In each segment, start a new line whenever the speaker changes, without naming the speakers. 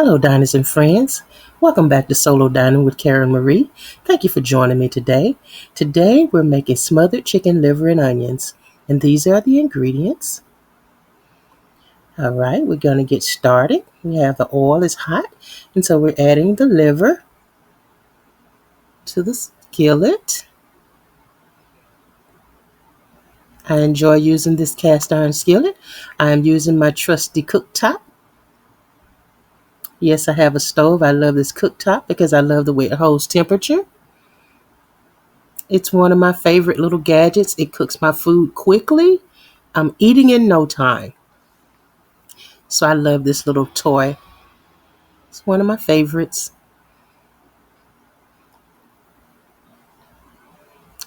Hello, diners and friends. Welcome back to Solo Dining with Karen Marie. Thank you for joining me today. Today, we're making smothered chicken liver and onions, and these are the ingredients. All right, we're going to get started. We have the oil is hot, and so we're adding the liver to the skillet. I enjoy using this cast iron skillet. I am using my trusty cooktop. Yes, I have a stove. I love this cooktop because I love the way it holds temperature. It's one of my favorite little gadgets. It cooks my food quickly. I'm eating in no time. So I love this little toy. It's one of my favorites.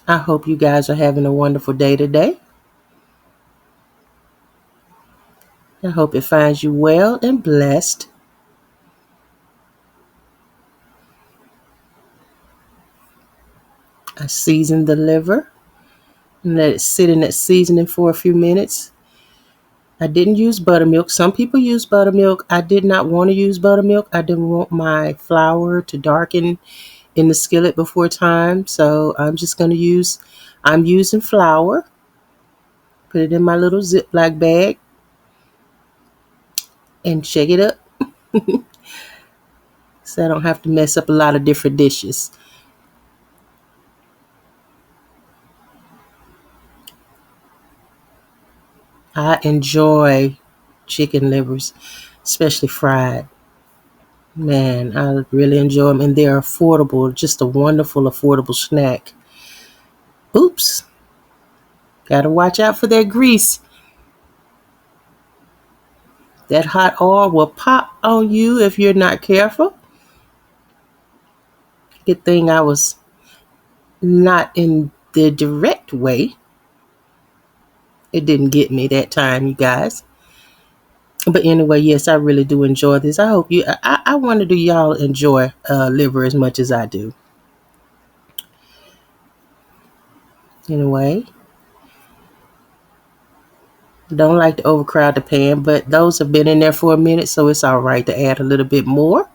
I hope you guys are having a wonderful day today. I hope it finds you well and blessed. I seasoned the liver and let it sit in that seasoning for a few minutes. I didn't use buttermilk. Some people use buttermilk. I did not want to use buttermilk. I didn't want my flour to darken in the skillet before time. So I'm using flour. Put it in my little Ziploc bag and shake it up so I don't have to mess up a lot of different dishes. I enjoy chicken livers, especially fried. Man, I really enjoy them, and they're affordable, just a wonderful, affordable snack. Oops, gotta watch out for that grease. That hot oil will pop on you if you're not careful. Good thing I was not in the direct way. It didn't get me that time, you guys. But anyway, yes, I really do enjoy this. I hope you, I wonder, do y'all enjoy liver as much as I do? Anyway, don't like to overcrowd the pan, but those have been in there for a minute, so it's all right to add a little bit more.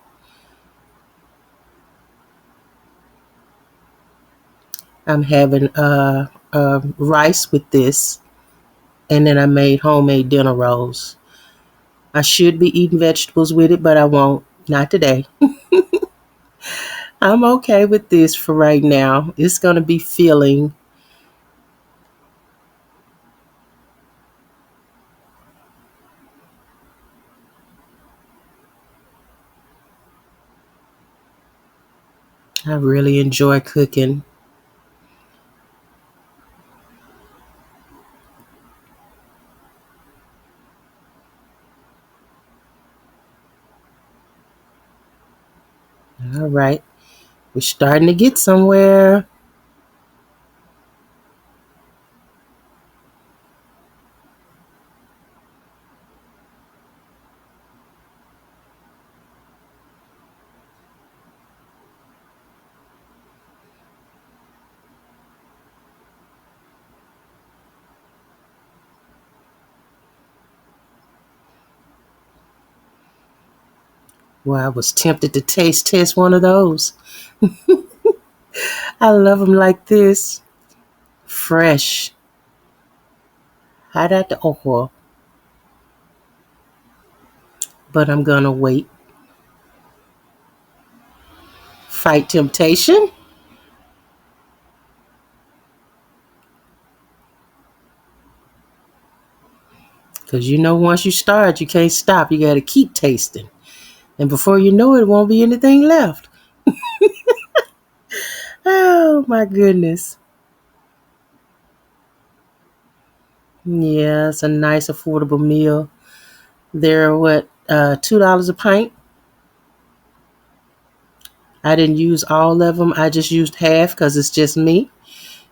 I'm having rice with this, and then I made homemade dinner rolls. I should be eating vegetables with it, but I won't. Not today. I'm okay with this for right now. It's going to be filling. I really enjoy cooking. All right. We're starting to get somewhere. Well, I was tempted to taste test one of those. I love them like this. Fresh. Hot out the oil. But I'm going to wait. Fight temptation. Because you know once you start, you can't stop. You got to keep tasting. And before you know it, it won't be anything left. Oh, my goodness. Yeah, it's a nice, affordable meal. They're $2 a pint. I didn't use all of them. I just used half because it's just me.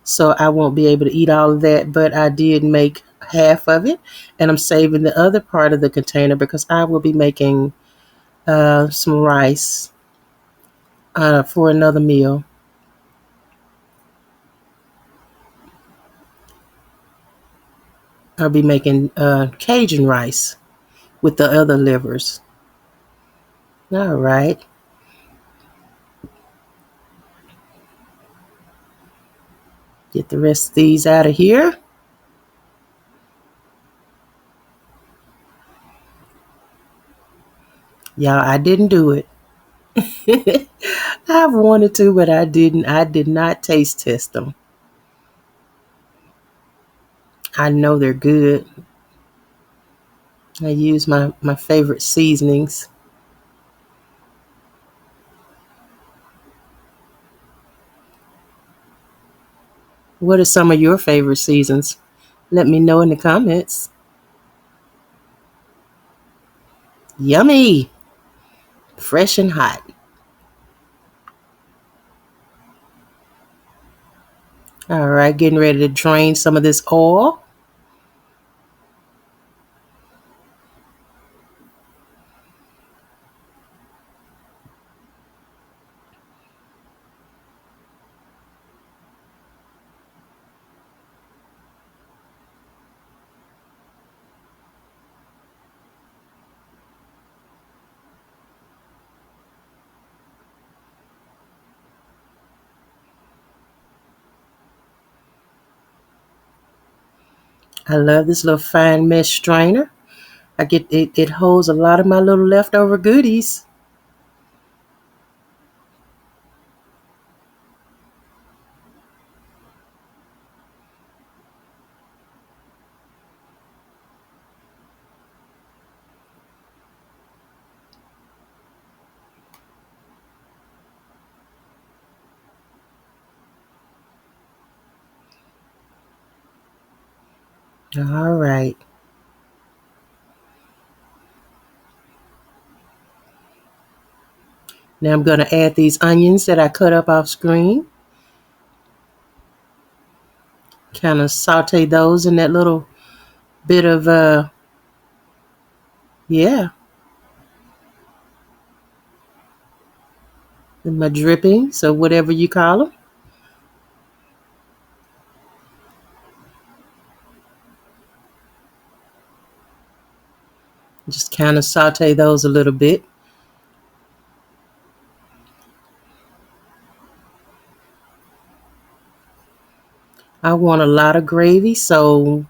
So I won't be able to eat all of that, but I did make half of it. And I'm saving the other part of the container because I will be making some rice for another meal. I'll be making Cajun rice with the other livers. All right. Get the rest of these out of here. Y'all, I didn't do it. I've wanted to, but I didn't. I did not taste test them. I know they're good. I use my favorite seasonings. What are some of your favorite seasons? Let me know in the comments. Yummy! Fresh and hot. All right, getting ready to drain some of this oil. I love this little fine mesh strainer. I get it, it holds a lot of my little leftover goodies. All right. Now I'm going to add these onions that I cut up off screen. Kind of saute those in that little bit of, yeah, my dripping. So whatever you call them. Just kind of saute those a little bit. I want a lot of gravy, so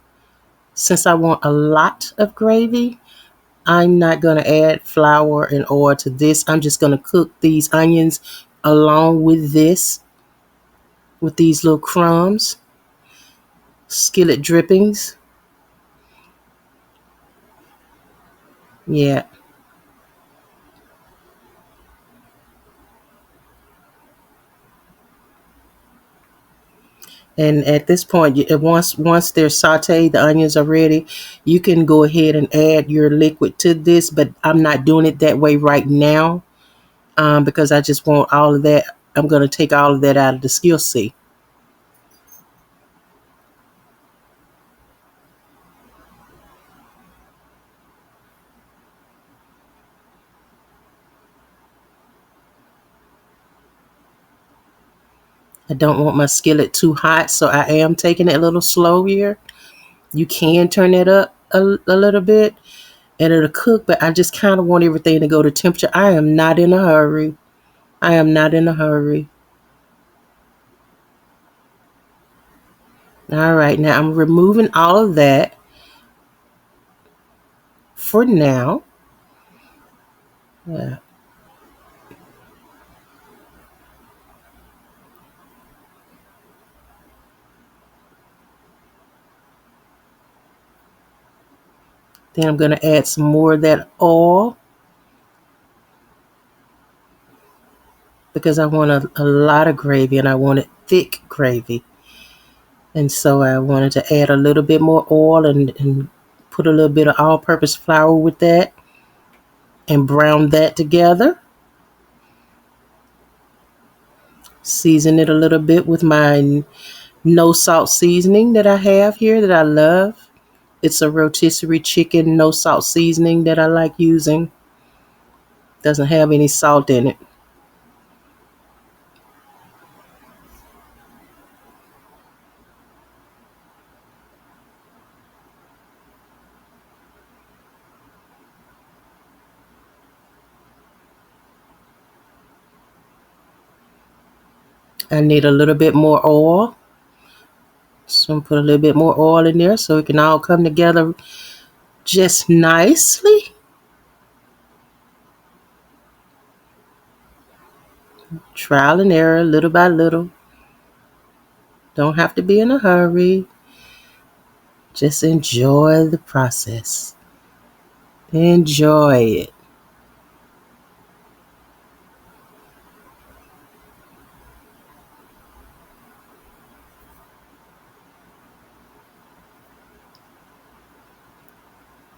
since I want a lot of gravy, I'm not going to add flour and oil to this. I'm just going to cook these onions along with this, with these little crumbs, skillet drippings. Yeah. And at this point, once they're sauteed, the onions are ready, you can go ahead and add your liquid to this, but I'm not doing it that way right now because I just want all of that. I'm going to take all of that out of the skill C. I don't want my skillet too hot, so I am taking it a little slow here. You can turn it up a little bit and it'll cook, but I just kind of want everything to go to temperature. I am not in a hurry. I am not in a hurry. All right, now I'm removing all of that for now. Yeah. Then I'm going to add some more of that oil because I want a lot of gravy and I want it thick gravy. And so I wanted to add a little bit more oil and put a little bit of all-purpose flour with that and brown that together. Season it a little bit with my no salt seasoning that I have here that I love. It's a rotisserie chicken no salt seasoning that I like using. Doesn't have any salt in it. I need a little bit more oil. So I'm put a little bit more oil in there so it can all come together just nicely. Trial and error, little by little. Don't have to be in a hurry. Just enjoy the process. Enjoy it.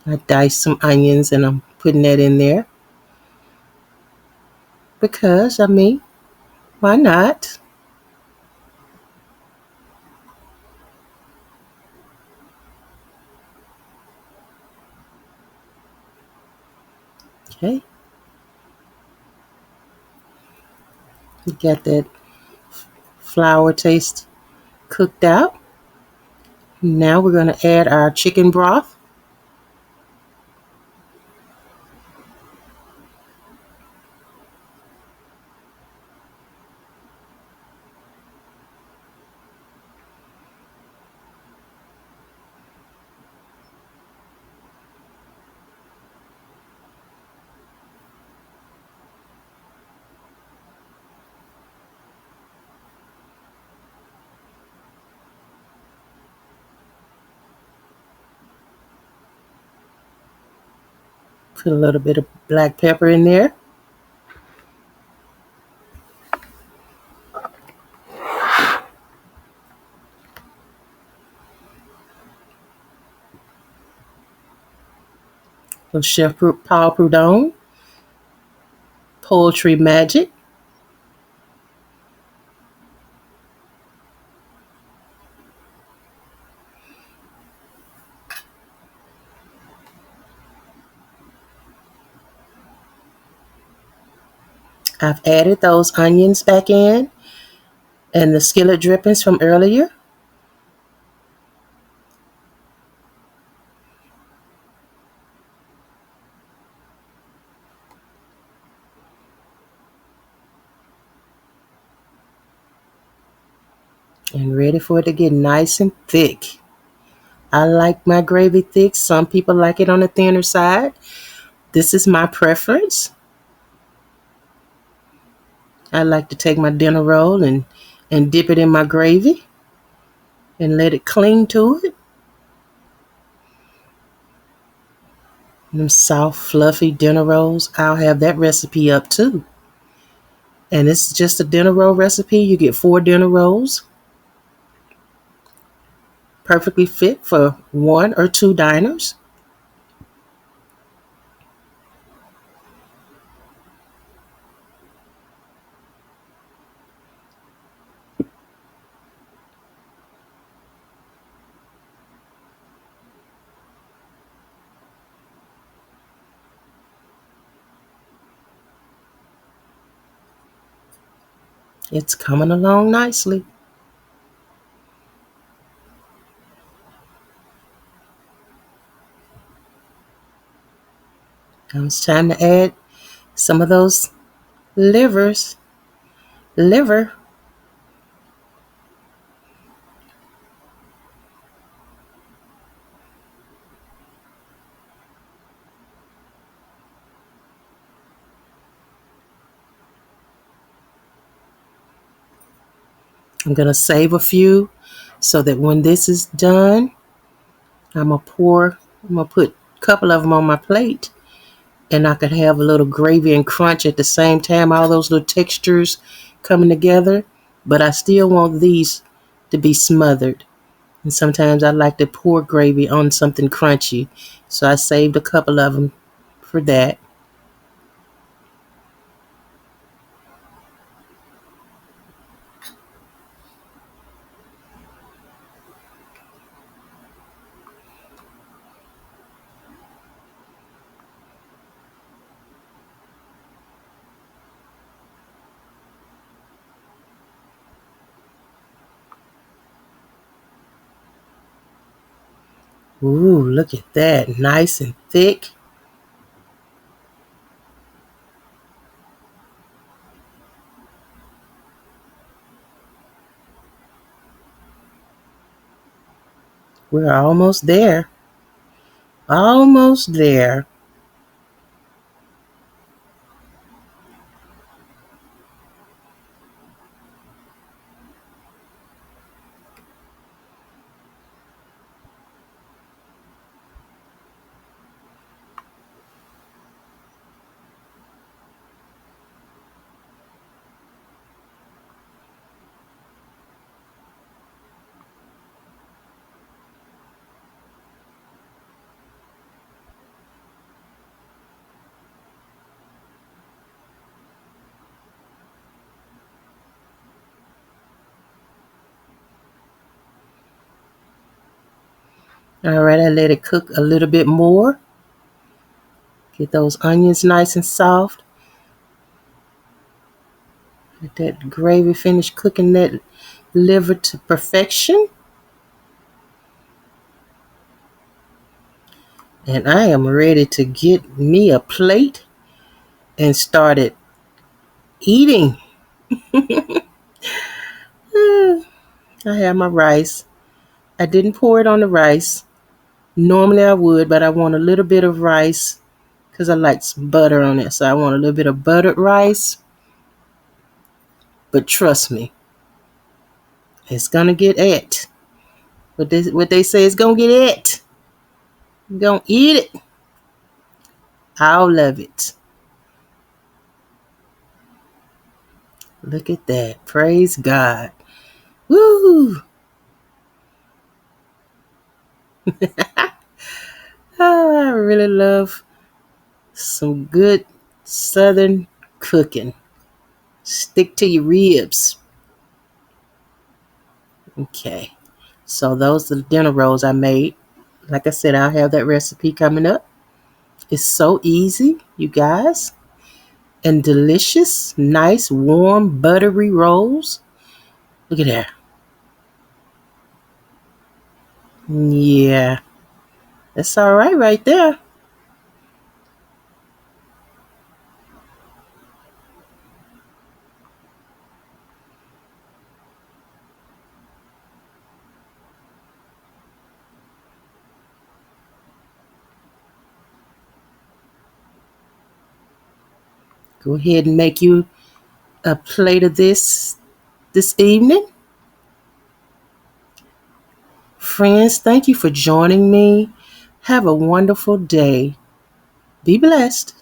I diced some onions and I'm putting that in there because, why not? Okay, you got that flour taste cooked out. Now we're going to add our chicken broth. Put a little bit of black pepper in there. Of Chef Paul Prudhomme, Poultry Magic. I've added those onions back in and the skillet drippings from earlier. And ready for it to get nice and thick. I like my gravy thick. Some people like it on the thinner side. This is my preference. I like to take my dinner roll and dip it in my gravy and let it cling to it. And them soft, fluffy dinner rolls, I'll have that recipe up too. And it's just a dinner roll recipe. You get 4 dinner rolls, perfectly fit for 1 or 2 diners. It's coming along nicely. Now it's time to add some of those liver. I'm going to save a few so that when this is done, I'm going to put a couple of them on my plate and I could have a little gravy and crunch at the same time, all those little textures coming together. But I still want these to be smothered. And sometimes I like to pour gravy on something crunchy. So I saved a couple of them for that. Ooh, look at that. Nice and thick. We're almost there. Almost there. All right, I let it cook a little bit more. Get those onions nice and soft. Let that gravy finish cooking that liver to perfection. And I am ready to get me a plate and started eating. I have my rice. I didn't pour it on the rice. Normally I would, but I want a little bit of rice because I like some butter on it. So I want a little bit of buttered rice. But trust me, it's gonna get it. What they say is gonna get it. I'm gonna eat it. I'll love it. Look at that. Praise God. Woo! I really love some good southern cooking. Stick to your ribs. Okay. So those are the dinner rolls I made. Like I said, I'll have that recipe coming up. It's so easy, you guys. And delicious, nice, warm, buttery rolls. Look at that. Yeah, that's all right there. Go ahead and make you a plate of this evening. Friends, thank you for joining me. Have a wonderful day. Be blessed.